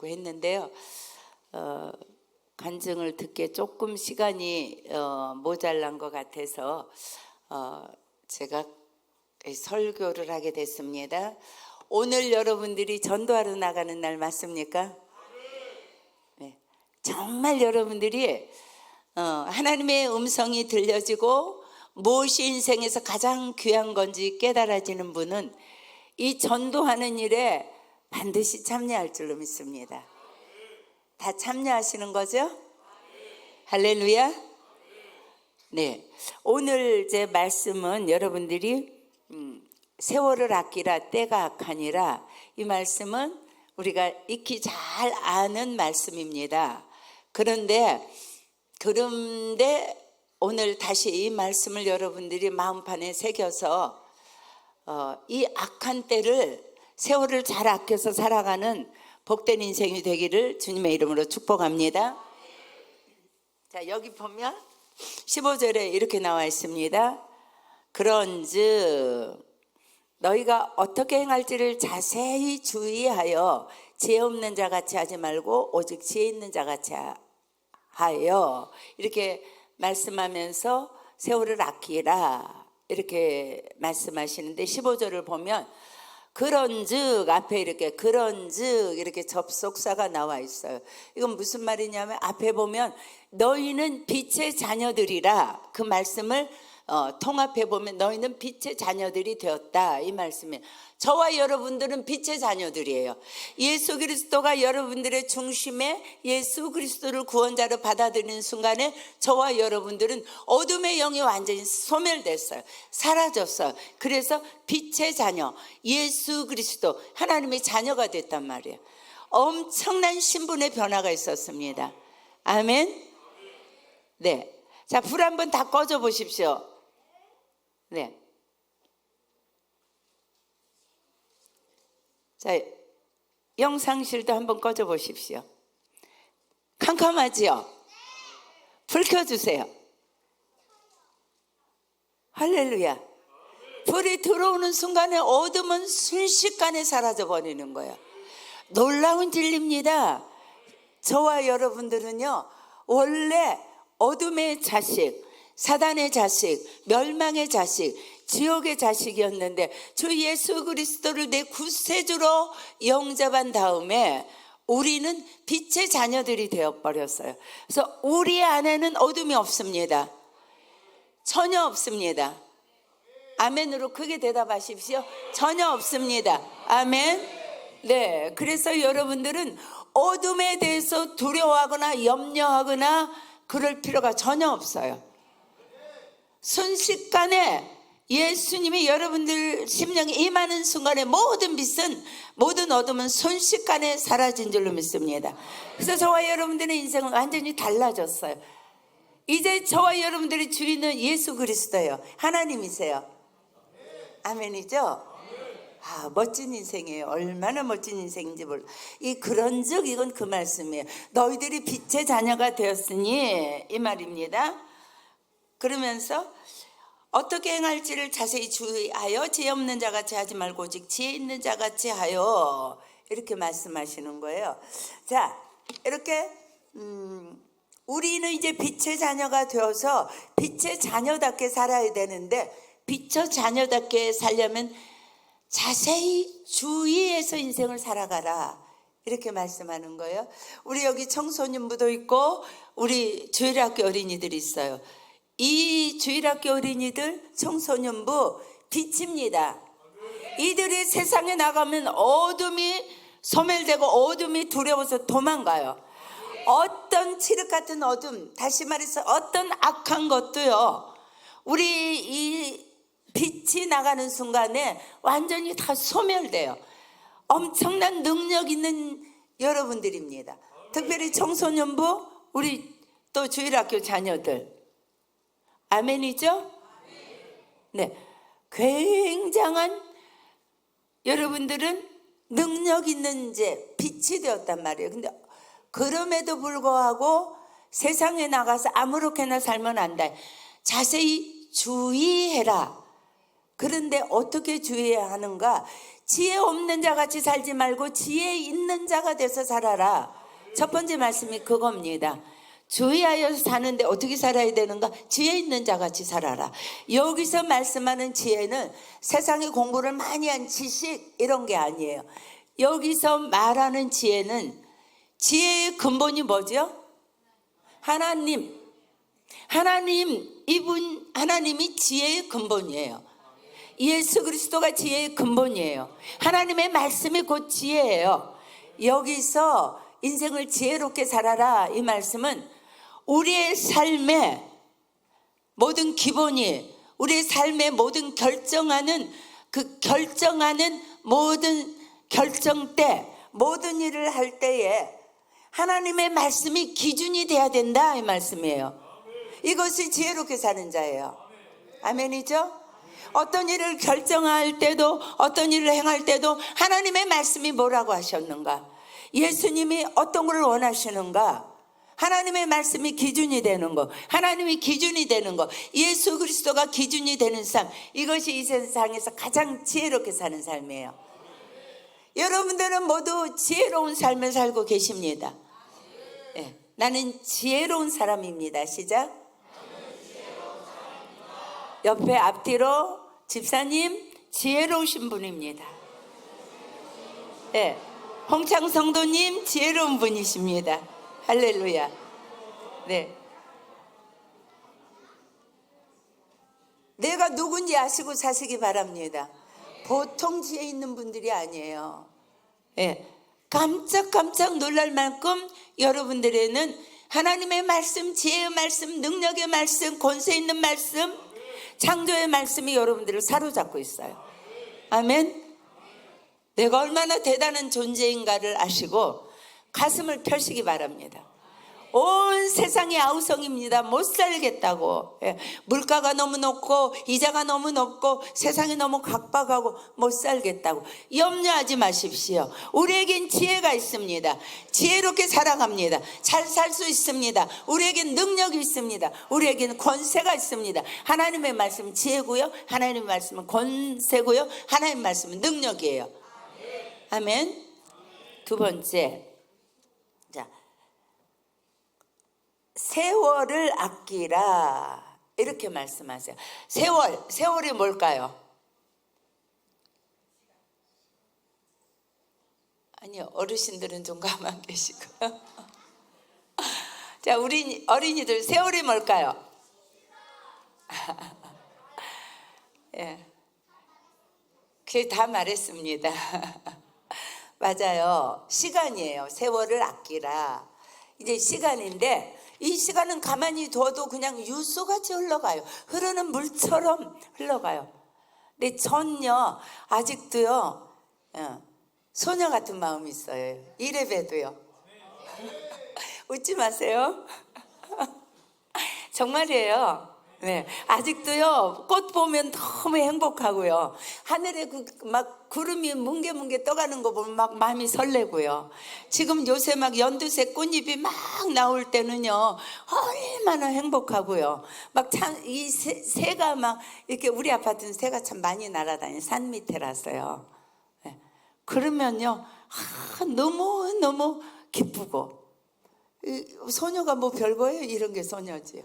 했는데요. 간증을 듣기에 조금 시간이 모자란 것 같아서 제가 설교를 하게 됐습니다. 오늘 여러분들이 전도하러 나가는 날 맞습니까? 네. 정말 여러분들이 하나님의 음성이 들려지고 무엇이 인생에서 가장 귀한 건지 깨달아지는 분은 이 전도하는 일에 반드시 참여할 줄로 믿습니다. 다 참여하시는 거죠? 할렐루야. 네, 오늘 제 말씀은 여러분들이 세월을 아끼라 때가 악하니라, 이 말씀은 우리가 익히 잘 아는 말씀입니다. 그런데 오늘 다시 이 말씀을 여러분들이 마음판에 새겨서 이 악한 때를, 세월을 잘 아껴서 살아가는 복된 인생이 되기를 주님의 이름으로 축복합니다. 자, 여기 보면 15절에 이렇게 나와 있습니다. 그런즉 너희가 어떻게 행할지를 자세히 주의하여 지혜 없는 자 같이 하지 말고 오직 지혜 있는 자 같이 하여, 이렇게 말씀하면서 세월을 아끼라 이렇게 말씀하시는데, 15절을 보면 그런즉 앞에 그런즉 이렇게 접속사가 나와 있어요. 이건 무슨 말이냐면, 앞에 보면 너희는 빛의 자녀들이라, 그 말씀을 통합해 보면 너희는 빛의 자녀들이 되었다, 이 말씀이에요. 저와 여러분들은 빛의 자녀들이에요. 예수 그리스도가 여러분들의 중심에 예수 그리스도를 구원자로 받아들이는 순간에 저와 여러분들은 어둠의 영이 완전히 소멸됐어요. 사라졌어요. 그래서 빛의 자녀, 예수 그리스도 하나님의 자녀가 됐단 말이에요. 엄청난 신분의 변화가 있었습니다. 아멘. 네, 자, 불 한번 다 꺼져 보십시오. 네. 자, 영상실도 한번 꺼져 보십시오. 캄캄하지요? 불 켜주세요. 할렐루야. 불이 들어오는 순간에 어둠은 순식간에 사라져 버리는 거예요. 놀라운 진리입니다. 저와 여러분들은요, 원래 어둠의 자식, 사단의 자식, 멸망의 자식, 지옥의 자식이었는데 주 예수 그리스도를 내 구세주로 영접한 다음에 우리는 빛의 자녀들이 되어버렸어요. 그래서 우리 안에는 어둠이 없습니다. 전혀 없습니다. 아멘으로 크게 대답하십시오. 전혀 없습니다. 아멘. 네, 그래서 여러분들은 어둠에 대해서 두려워하거나 염려하거나 그럴 필요가 전혀 없어요. 순식간에 예수님이 여러분들 심령에 임하는 순간에 모든 빛은, 모든 어둠은 순식간에 사라진 줄로 믿습니다. 그래서 저와 여러분들의 인생은 완전히 달라졌어요. 이제 저와 여러분들의 주인은 예수 그리스도예요. 하나님이세요. 아멘이죠? 아, 멋진 인생이에요. 얼마나 멋진 인생인지 몰라. 그런즉 이건 그 말씀이에요. 너희들이 빛의 자녀가 되었으니, 이 말입니다. 그러면서 어떻게 행할지를 자세히 주의하여 지혜 없는 자같이 하지 말고 오직 지혜 있는 자같이 하여, 이렇게 말씀하시는 거예요. 자, 이렇게 우리는 이제 빛의 자녀가 되어서 빛의 자녀답게 살아야 되는데, 빛의 자녀답게 살려면 자세히 주의해서 인생을 살아가라, 이렇게 말씀하는 거예요. 우리 여기 청소년부도 있고 우리 주일학교 어린이들이 있어요. 이 주일학교 어린이들, 청소년부 빛입니다. 이들이 세상에 나가면 어둠이 소멸되고 어둠이 두려워서 도망가요. 어떤 칠흑 같은 어둠, 다시 말해서 어떤 악한 것도요, 우리 이 빛이 나가는 순간에 완전히 다 소멸돼요. 엄청난 능력 있는 여러분들입니다. 특별히 청소년부, 우리 또 주일학교 자녀들. 아멘이죠? 네, 굉장한 여러분들은 능력 있는 이제 빛이 되었단 말이에요. 근데 그럼에도 불구하고 세상에 나가서 아무렇게나 살면 안 돼. 자세히 주의해라. 그런데 어떻게 주의해야 하는가? 지혜 없는 자 같이 살지 말고 지혜 있는 자가 돼서 살아라. 첫 번째 말씀이 그겁니다. 주의하여 사는데 어떻게 살아야 되는가? 지혜 있는 자 같이 살아라. 여기서 말씀하는 지혜는 세상에 공부를 많이 한 지식 이런 게 아니에요. 여기서 말하는 지혜는, 지혜의 근본이 뭐죠? 하나님, 하나님이 지혜의 근본이에요. 예수 그리스도가 지혜의 근본이에요. 하나님의 말씀이 곧 지혜예요. 여기서 인생을 지혜롭게 살아라, 이 말씀은 우리의 삶의 모든 기본이, 우리의 삶의 모든 결정하는 모든 결정 때, 모든 일을 할 때에 하나님의 말씀이 기준이 돼야 된다, 이 말씀이에요. 이것이 지혜롭게 사는 자예요. 아멘이죠? 어떤 일을 결정할 때도, 어떤 일을 행할 때도 하나님의 말씀이 뭐라고 하셨는가, 예수님이 어떤 걸 원하시는가, 하나님의 말씀이 기준이 되는 거, 하나님이 기준이 되는 거, 예수 그리스도가 기준이 되는 삶, 이것이 이 세상에서 가장 지혜롭게 사는 삶이에요. 여러분들은 모두 지혜로운 삶을 살고 계십니다. 네, 나는 지혜로운 사람입니다. 시작. 옆에 앞뒤로 집사님 지혜로우신 분입니다. 네, 홍창 성도님 지혜로운 분이십니다. 할렐루야. 네. 내가 누군지 아시고 사시기 바랍니다. 보통 지혜 있는 분들이 아니에요. 네. 깜짝깜짝 놀랄 만큼 여러분들에는 하나님의 말씀, 지혜의 말씀, 능력의 말씀, 권세 있는 말씀, 창조의 말씀이 여러분들을 사로잡고 있어요. 아멘. 내가 얼마나 대단한 존재인가를 아시고 가슴을 펴시기 바랍니다. 온 세상이 아우성입니다. 못 살겠다고. 물가가 너무 높고 이자가 너무 높고 세상이 너무 각박하고 못 살겠다고 염려하지 마십시오. 우리에겐 지혜가 있습니다. 지혜롭게 살아갑니다. 잘 살 수 있습니다. 우리에겐 능력이 있습니다. 우리에겐 권세가 있습니다. 하나님의 말씀은 지혜고요, 하나님의 말씀은 권세고요, 하나님의 말씀은 능력이에요. 아멘. 두 번째, 자, 세월을 아끼라, 이렇게 말씀하세요. 세월이 뭘까요? 아니요, 어르신들은 좀 가만 계시고요. 자, 우리 어린이들, 세월이 뭘까요? 예, 그게 다 말했습니다. 맞아요. 시간이에요. 세월을 아끼라. 이제 시간인데, 이 시간은 가만히 둬도 그냥 유수같이 흘러가요. 흐르는 물처럼 흘러가요. 근데 전요, 아직도요, 소녀 같은 마음이 있어요. 이래봬도요. 웃지 마세요. 정말이에요. 네, 아직도요, 꽃 보면 너무 행복하고요. 하늘에 막 구름이 뭉게뭉게 떠가는 거 보면 막 마음이 설레고요. 지금 요새 막 연두색 꽃잎이 막 나올 때는요, 얼마나 행복하고요. 막 참, 이 새가 막, 이렇게 우리 아파트는 새가 참 많이 날아다니는 산 밑에라서요. 네, 그러면요, 너무 기쁘고. 소녀가 뭐 별거예요? 이런 게 소녀지요.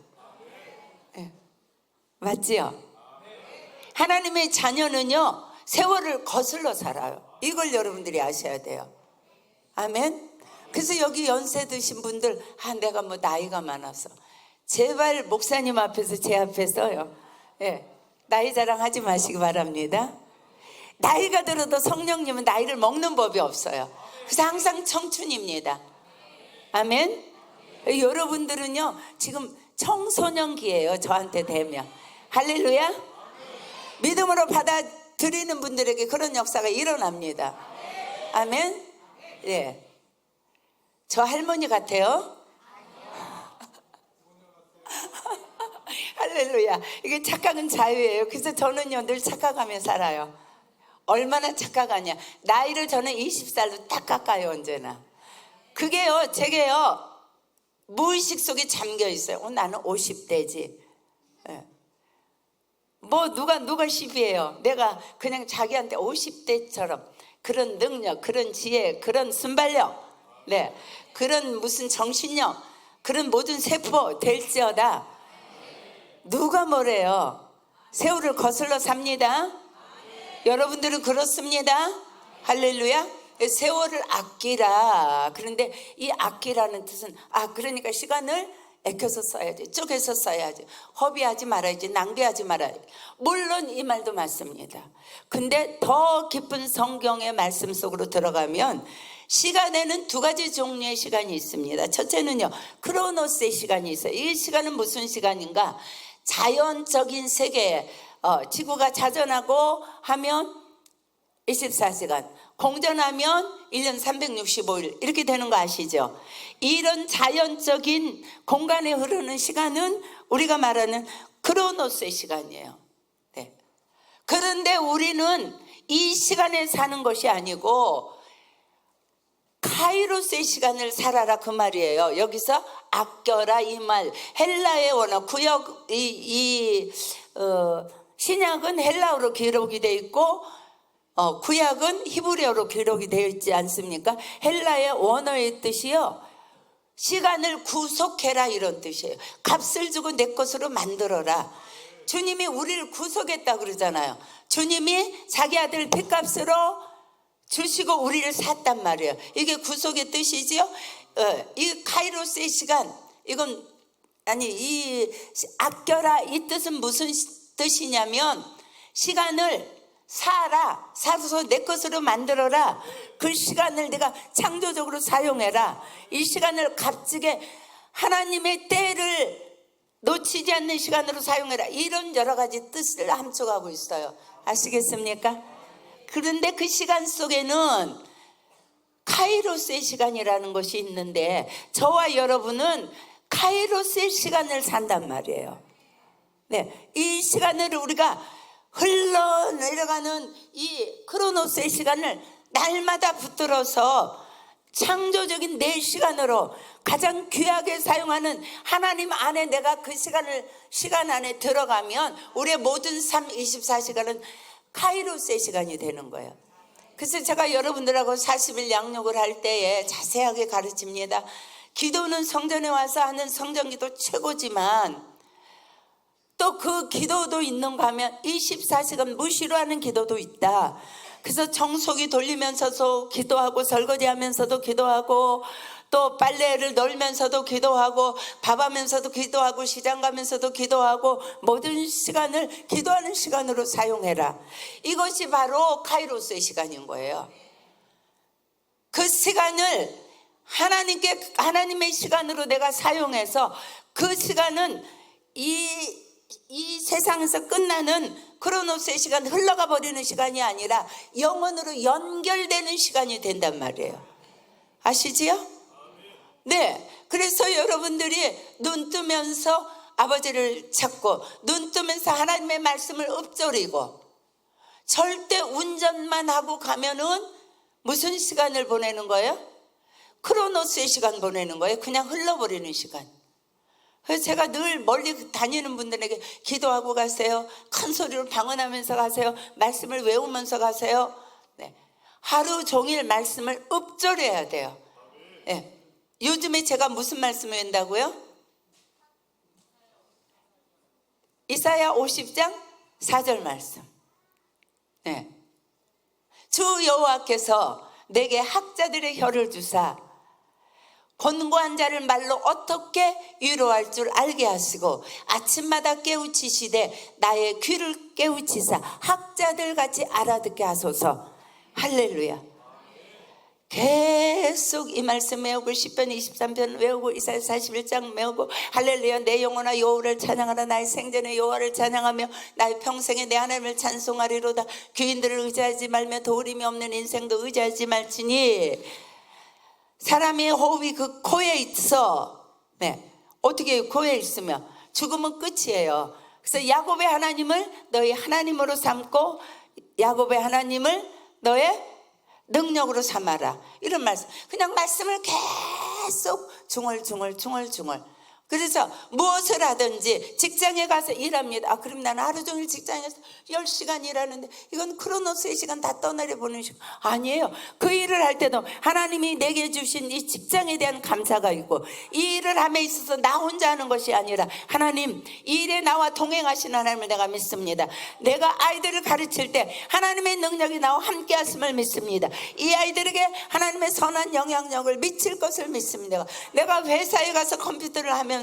네. 맞지요? 하나님의 자녀는요, 세월을 거슬러 살아요. 이걸 여러분들이 아셔야 돼요. 아멘. 그래서 여기 연세 드신 분들, 내가 뭐 나이가 많아서, 제발 목사님 앞에서, 제 앞에서요, 나이 자랑하지 마시기 바랍니다. 나이가 들어도 성령님은 나이를 먹는 법이 없어요. 그래서 항상 청춘입니다. 아멘. 여러분들은요, 지금 청소년기예요. 저한테 대면. 할렐루야. 믿음으로 받아들이는 분들에게 그런 역사가 일어납니다. 아멘. 예. 저 할머니 같아요. 할렐루야. 이게 착각은 자유예요. 그래서 저는요, 늘 착각하며 살아요. 얼마나 착각하냐. 나이를 저는 20살로 딱 깎아요. 언제나. 그게요, 제게요, 무의식 속에 잠겨 있어요. 나는 50대지. 예. 뭐 누가 시비해요. 내가 그냥 자기한테 50대처럼 그런 능력, 그런 지혜, 그런 순발력, 네, 그런 무슨 정신력, 그런 모든 세포 될지어다. 누가 뭐래요? 세월을 거슬러 삽니다. 여러분들은 그렇습니다. 할렐루야. 세월을 아끼라. 그런데 이 아끼라는 뜻은 그러니까 시간을 아껴서 써야지, 쪼개서 써야지, 허비하지 말아야지, 낭비하지 말아야지. 물론 이 말도 맞습니다. 근데 더 깊은 성경의 말씀 속으로 들어가면 시간에는 두 가지 종류의 시간이 있습니다. 첫째는요, 크로노스의 시간이 있어요. 이 시간은 무슨 시간인가? 자연적인 세계에 지구가 자전하고 하면 24시간, 공전하면 1년 365일 이렇게 되는 거 아시죠? 이런 자연적인 공간에 흐르는 시간은 우리가 말하는 크로노스의 시간이에요. 네. 그런데 우리는 이 시간에 사는 것이 아니고 카이로스의 시간을 살아라 그 말이에요. 여기서 아껴라 이 말, 헬라의 원어, 구약 신약은 헬라어로 기록이 되어 있고 구약은 히브리어로 기록이 되어 있지 않습니까? 헬라의 원어의 뜻이요, 시간을 구속해라 이런 뜻이에요. 값을 주고 내 것으로 만들어라. 주님이 우리를 구속했다 그러잖아요. 주님이 자기 아들 핏값으로 주시고 우리를 샀단 말이에요. 이게 구속의 뜻이지요. 이 카이로스의 시간, 이건 이 아껴라 이 뜻은 무슨 뜻이냐면 시간을 살아서 내 것으로 만들어라. 그 시간을 내가 창조적으로 사용해라. 이 시간을 값지게 하나님의 때를 놓치지 않는 시간으로 사용해라. 이런 여러 가지 뜻을 함축하고 있어요. 아시겠습니까? 그런데 그 시간 속에는 카이로스의 시간이라는 것이 있는데 저와 여러분은 카이로스의 시간을 산단 말이에요. 네, 이 시간을 우리가 흘러내려가는 이 크로노스의 시간을 날마다 붙들어서 창조적인 내 시간으로 가장 귀하게 사용하는 하나님 안에 내가 그 시간 안에 들어가면 우리의 모든 삶 24시간은 카이로스의 시간이 되는 거예요. 그래서 제가 여러분들하고 40일 양육을 할 때에 자세하게 가르칩니다. 기도는 성전에 와서 하는 성전기도 최고지만 또 그 기도도 있는가 하면 24시간 무시로 하는 기도도 있다. 그래서 청소기 돌리면서도 기도하고 설거지하면서도 기도하고 또 빨래를 널면서도 기도하고 밥하면서도 기도하고 시장 가면서도 기도하고 모든 시간을 기도하는 시간으로 사용해라. 이것이 바로 카이로스의 시간인 거예요. 그 시간을 하나님의 시간으로 내가 사용해서 그 시간은 이 세상에서 끝나는 크로노스의 시간, 흘러가 버리는 시간이 아니라 영원으로 연결되는 시간이 된단 말이에요. 아시지요? 네. 그래서 여러분들이 눈 뜨면서 아버지를 찾고 눈 뜨면서 하나님의 말씀을 읊조리고 절대 운전만 하고 가면은 무슨 시간을 보내는 거예요? 크로노스의 시간 보내는 거예요. 그냥 흘러버리는 시간. 그래서 제가 늘 멀리 다니는 분들에게 기도하고 가세요. 큰 소리로 방언하면서 가세요. 말씀을 외우면서 가세요. 네. 하루 종일 말씀을 읊조려야 돼요. 네. 요즘에 제가 무슨 말씀을 한다고요? 이사야 50장 4절 말씀. 네. 주 여호와께서 내게 학자들의 혀를 주사 권고한 자를 말로 어떻게 위로할 줄 알게 하시고 아침마다 깨우치시되 나의 귀를 깨우치사 학자들 같이 알아듣게 하소서. 할렐루야. 계속 이 말씀 외우고 시편 23편 외우고 이사야 41장 외우고 할렐루야. 내 영혼아 여호와를 찬양하라. 나의 생전에 여호와를 찬양하며 나의 평생에 내 하나님을 찬송하리로다. 귀인들을 의지하지 말며 도울임이 없는 인생도 의지하지 말지니 사람의 호흡이 그 코에 있어. 네. 어떻게 코에 있으면 죽으면 끝이에요. 그래서 야곱의 하나님을 너희 하나님으로 삼고 야곱의 하나님을 너의 능력으로 삼아라. 이런 말씀. 그냥 말씀을 계속 중얼중얼. 그래서 무엇을 하든지 직장에 가서 일합니다. 그럼 나는 하루 종일 직장에서 10시간 일하는데 이건 크로노스의 시간 다 떠나려 보는 시간 아니에요. 그 일을 할 때도 하나님이 내게 주신 이 직장에 대한 감사가 있고, 이 일을 함에 있어서 나 혼자 하는 것이 아니라 하나님, 이 일에 나와 동행하신 하나님을 내가 믿습니다. 내가 아이들을 가르칠 때 하나님의 능력이 나와 함께 하심을 믿습니다. 이 아이들에게 하나님의 선한 영향력을 미칠 것을 믿습니다. 내가 회사에 가서 컴퓨터를 하면서도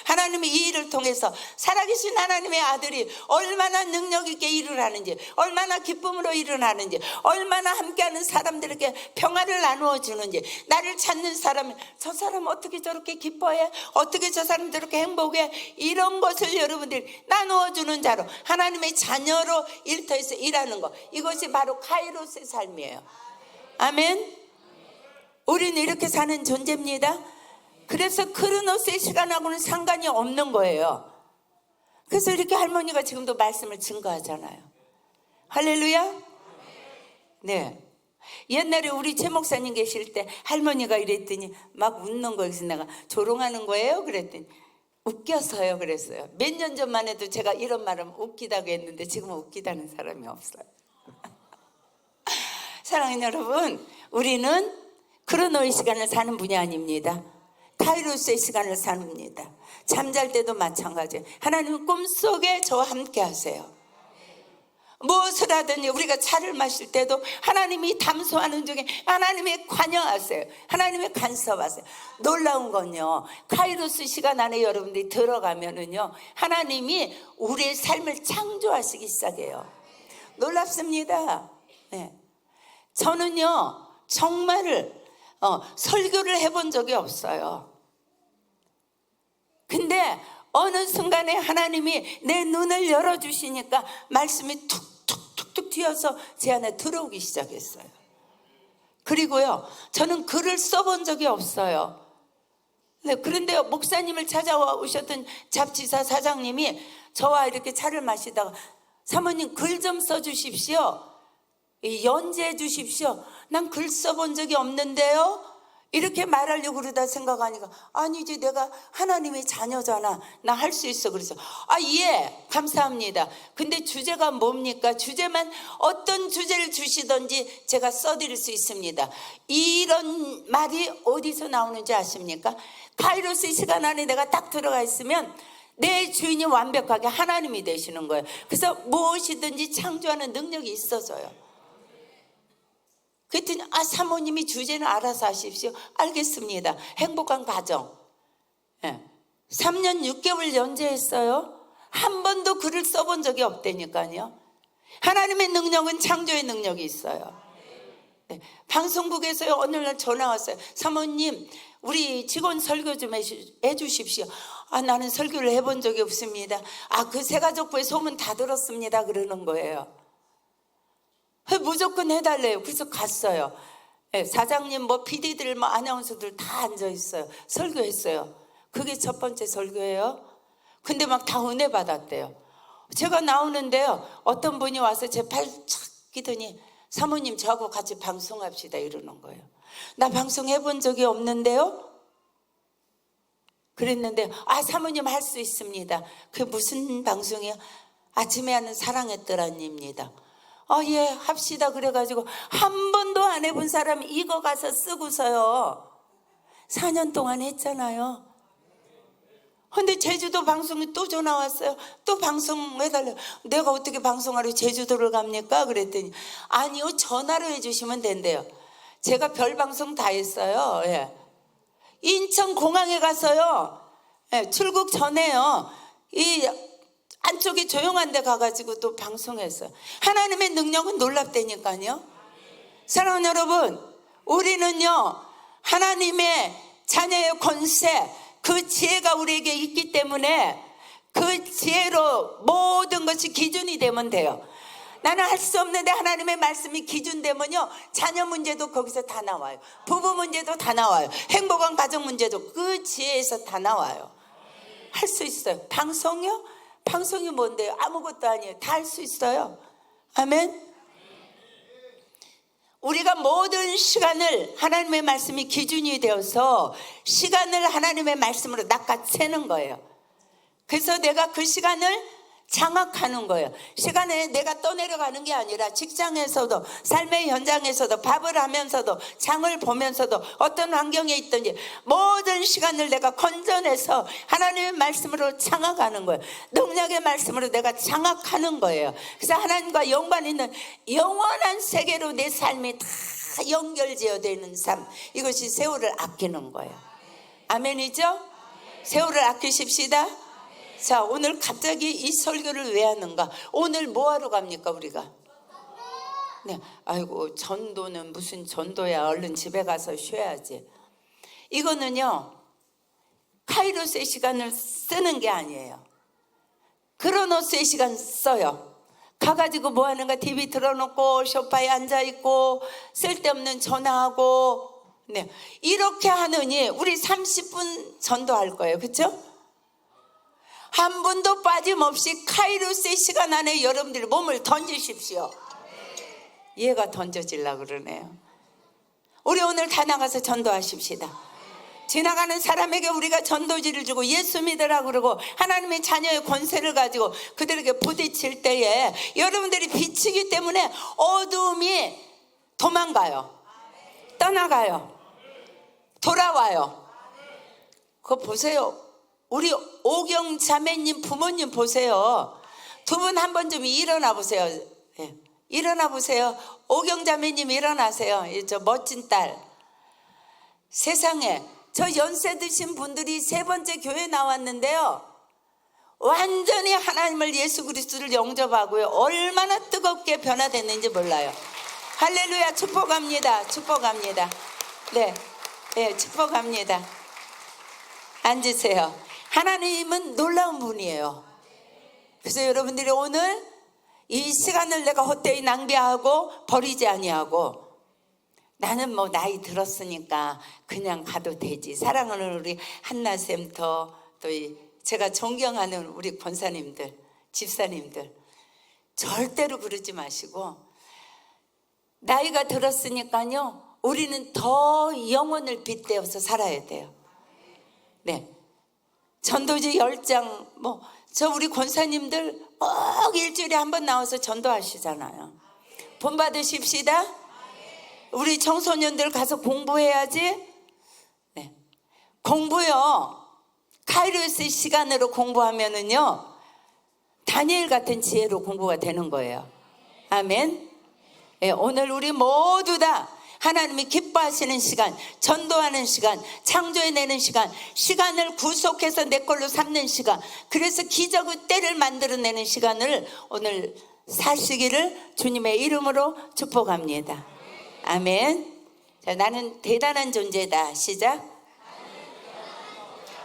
하나님이 이 일을 통해서 살아계신 하나님의 아들이 얼마나 능력 있게 일을 하는지, 얼마나 기쁨으로 일을 하는지, 얼마나 함께하는 사람들에게 평화를 나누어 주는지, 나를 찾는 사람이 저 사람 어떻게 저렇게 기뻐해, 어떻게 저 사람 저렇게 행복해, 이런 것을 여러분들이 나누어 주는 자로 하나님의 자녀로 일터에서 일하는 것, 이것이 바로 카이로스의 삶이에요. 아멘. 우리는 이렇게 사는 존재입니다. 그래서 크로노스의 시간하고는 상관이 없는 거예요. 그래서 이렇게 할머니가 지금도 말씀을 증거하잖아요. 할렐루야. 네. 옛날에 우리 최 목사님 계실 때 할머니가 이랬더니 막 웃는 거예요. 그래서 내가 조롱하는 거예요 그랬더니 웃겨서요 그랬어요. 몇 년 전만 해도 제가 이런 말은 웃기다고 했는데 지금은 웃기다는 사람이 없어요. 사랑하는 여러분, 우리는 크로노의 시간을 사는 분이 아닙니다. 카이로스의 시간을 삽니다. 잠잘 때도 마찬가지예요. 하나님은 꿈속에 저와 함께 하세요. 무엇을 하든지, 우리가 차를 마실 때도 하나님이 담소하는 중에 하나님의 관여하세요. 하나님의 간섭하세요. 놀라운 건요, 카이로스 시간 안에 여러분들이 들어가면은요, 하나님이 우리의 삶을 창조하시기 시작해요. 놀랍습니다. 네. 저는요 정말 설교를 해본 적이 없어요. 근데 어느 순간에 하나님이 내 눈을 열어주시니까 말씀이 툭툭툭툭 튀어서 제 안에 들어오기 시작했어요. 그리고요, 저는 글을 써본 적이 없어요. 네, 그런데 목사님을 찾아오셨던 잡지사 사장님이 저와 이렇게 차를 마시다가 사모님 글 좀 써주십시오, 연재해 주십시오. 난 글 써본 적이 없는데요, 이렇게 말하려고 그러다 생각하니까 아니지, 내가 하나님의 자녀잖아, 나 할 수 있어. 그래서 예, 감사합니다. 근데 주제가 뭡니까? 주제만 어떤 주제를 주시든지 제가 써드릴 수 있습니다. 이런 말이 어디서 나오는지 아십니까? 카이로스의 시간 안에 내가 딱 들어가 있으면 내 주인이 완벽하게 하나님이 되시는 거예요. 그래서 무엇이든지 창조하는 능력이 있어서요. 그랬더니 사모님이 주제는 알아서 하십시오. 알겠습니다. 행복한 가정. 3년 6개월 연재했어요. 한 번도 글을 써본 적이 없다니까요. 하나님의 능력은 창조의 능력이 있어요. 네. 방송국에서요, 어느 날 전화 왔어요. 사모님, 우리 직원 설교 좀 해주십시오. 나는 설교를 해본 적이 없습니다. 그 새가족부의 소문 다 들었습니다. 그러는 거예요. 무조건 해달래요. 그래서 갔어요. 사장님, PD들, 아나운서들 다 앉아있어요. 설교했어요. 그게 첫 번째 설교예요. 근데 막 다 은혜 받았대요. 제가 나오는데요, 어떤 분이 와서 제 팔 착 끼더니 사모님, 저하고 같이 방송합시다 이러는 거예요. 나 방송해본 적이 없는데요. 그랬는데 사모님 할 수 있습니다. 그게 무슨 방송이요? 아침에 하는 사랑의 뜰안입니다. 예, 합시다. 그래가지고 한 번도 안 해본 사람이 이거 가서 쓰고서요 4년 동안 했잖아요. 근데 제주도 방송이 또 전화 왔어요. 또 방송해달래요. 내가 어떻게 방송하러 제주도를 갑니까? 그랬더니 아니요, 전화로 해주시면 된대요. 제가 별 방송 다 했어요. 인천공항에 가서요, 출국 전에요, 이 안쪽에 조용한 데 가가지고 또 방송했어요. 하나님의 능력은 놀랍다니까요. 사랑하는 여러분, 우리는요 하나님의 자녀의 권세, 그 지혜가 우리에게 있기 때문에 그 지혜로 모든 것이 기준이 되면 돼요. 나는 할 수 없는데 하나님의 말씀이 기준 되면요, 자녀 문제도 거기서 다 나와요. 부부 문제도 다 나와요. 행복한 가정 문제도 그 지혜에서 다 나와요. 할 수 있어요. 방송이요? 방송이 뭔데요? 아무것도 아니에요. 다 할 수 있어요. 아멘. 우리가 모든 시간을 하나님의 말씀이 기준이 되어서 시간을 하나님의 말씀으로 낚아채는 거예요. 그래서 내가 그 시간을 장악하는 거예요. 시간에 내가 떠내려가는 게 아니라 직장에서도, 삶의 현장에서도, 밥을 하면서도, 장을 보면서도, 어떤 환경에 있든지 모든 시간을 내가 건져내서 하나님의 말씀으로 장악하는 거예요. 능력의 말씀으로 내가 장악하는 거예요. 그래서 하나님과 연관 있는 영원한 세계로 내 삶이 다 연결되어 되는 삶, 이것이 세월을 아끼는 거예요. 아멘이죠? 세월을 아끼십시다. 자, 오늘 갑자기 이 설교를 왜 하는가? 오늘 뭐 하러 갑니까, 우리가? 네, 아이고, 전도는 무슨 전도야. 얼른 집에 가서 쉬어야지. 이거는요, 카이로스의 시간을 쓰는 게 아니에요. 크로노스의 시간 써요. 가가지고 뭐 하는가? TV 틀어놓고 소파에 앉아있고 쓸데없는 전화하고, 네, 이렇게 하느니 우리 30분 전도할 거예요. 그렇죠? 한 분도 빠짐없이 카이로스의 시간 안에 여러분들이 몸을 던지십시오. 얘가 던져지려고 그러네요. 우리 오늘 다 나가서 전도하십시다. 지나가는 사람에게 우리가 전도지를 주고 예수 믿으라고 그러고 하나님의 자녀의 권세를 가지고 그들에게 부딪힐 때에 여러분들이 빛이기 때문에 어둠이 도망가요. 떠나가요. 돌아와요. 그거 보세요. 우리 오경 자매님 부모님 보세요. 두 분 한 번 좀 일어나 보세요. 네. 일어나 보세요. 오경 자매님 일어나세요. 저 멋진 딸. 세상에 저 연세 드신 분들이 세 번째 교회 나왔는데요, 완전히 하나님을, 예수 그리스도를 영접하고요, 얼마나 뜨겁게 변화됐는지 몰라요. 할렐루야. 축복합니다. 축복합니다. 네, 네, 축복합니다. 앉으세요. 하나님은 놀라운 분이에요. 그래서 여러분들이 오늘 이 시간을 내가 헛되이 낭비하고 버리지 아니하고, 나는 뭐 나이 들었으니까 그냥 가도 되지. 사랑하는 우리 한나쌤터, 또 제가 존경하는 우리 권사님들, 집사님들, 절대로 그러지 마시고, 나이가 들었으니까요, 우리는 더 영혼을 빗대어서 살아야 돼요. 네, 전도지 10장, 저 우리 권사님들 꼭 일주일에 한 번 나와서 전도하시잖아요. 본 받으십시다. 우리 청소년들 가서 공부해야지. 네, 공부요, 카이로스 시간으로 공부하면은요, 다니엘 같은 지혜로 공부가 되는 거예요. 아멘. 네, 오늘 우리 모두 다 하나님이 기뻐하시는 시간, 전도하는 시간, 창조해내는 시간, 시간을 구속해서 내 걸로 삼는 시간, 그래서 기적의 때를 만들어내는 시간을 오늘 사시기를 주님의 이름으로 축복합니다. 아멘. 자, 나는 대단한 존재다. 시작.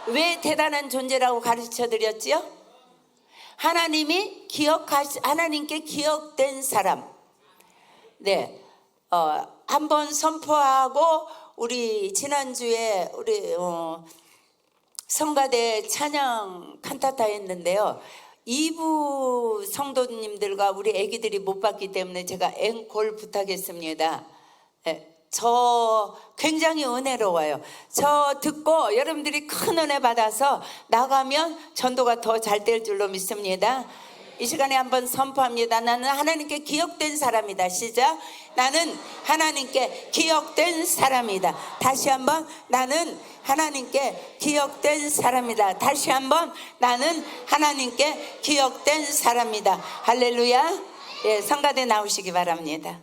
왜 대단한 존재라고 가르쳐 드렸지요? 하나님께 기억된 사람. 네, 한번 선포하고, 우리 지난주에 우리 성가대 찬양 칸타타 했는데요, 2부 성도님들과 우리 애기들이 못 봤기 때문에 제가 앵콜 부탁했습니다. 네, 저 굉장히 은혜로워요. 저 듣고 여러분들이 큰 은혜 받아서 나가면 전도가 더 잘 될 줄로 믿습니다. 이 시간에 한번 선포합니다. 나는 하나님께 기억된 사람이다. 시작. 나는 하나님께 기억된 사람이다. 다시 한번, 나는 하나님께 기억된 사람이다. 다시 한번, 나는 하나님께 기억된 사람이다. 할렐루야. 예, 성가대 나오시기 바랍니다.